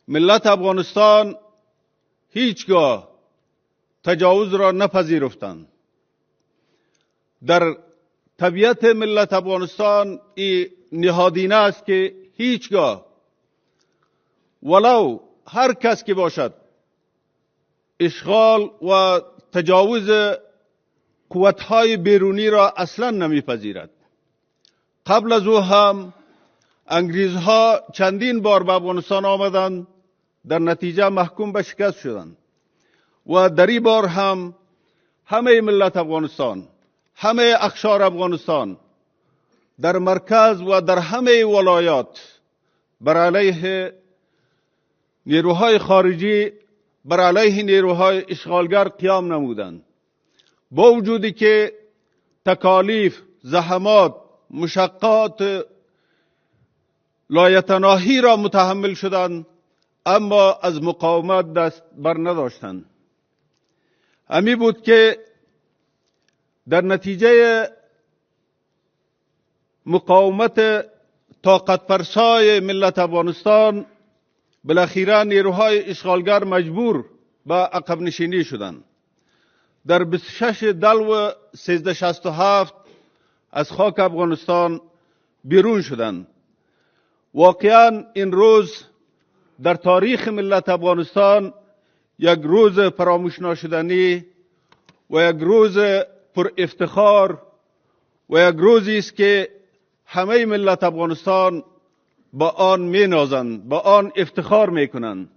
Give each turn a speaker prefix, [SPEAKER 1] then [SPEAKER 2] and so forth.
[SPEAKER 1] ملت افغانستان هیچگاه تجاوز را نپذیرفتند. در طبیعت ملت افغانستان این نهادینه است که هیچگاه ولو هر کس که باشد اشغال و تجاوز قوتهای بیرونی را اصلا نمیپذیرد. قبل از او هم انگریزها چندین بار به افغانستان آمدند، در نتیجه محکوم به شکست شدند و در این بار هم همه ملت افغانستان، همه اقشار افغانستان در مرکز و در همه ولایات بر علیه نیروهای خارجی، بر علیه نیروهای اشغالگر قیام نمودند. با وجودی که تکالیف، زحمات، مشقات لایتناهی را متحمل شدند، اما از مقاومت دست بر نداشتند. همی بود که در نتیجه مقاومت طاقت فرسای ملت افغانستان بالاخره نیروهای اشغالگر مجبور به عقب نشینی شدند. در 26 دلو 1367 از خاک افغانستان بیرون شدند. واقعا این روز در تاریخ ملت افغانستان یک روز فراموش ناشدنی و یک روز پر افتخار و یک روزی است که همه ملت افغانستان با آن می نازند، با آن افتخار می کنند.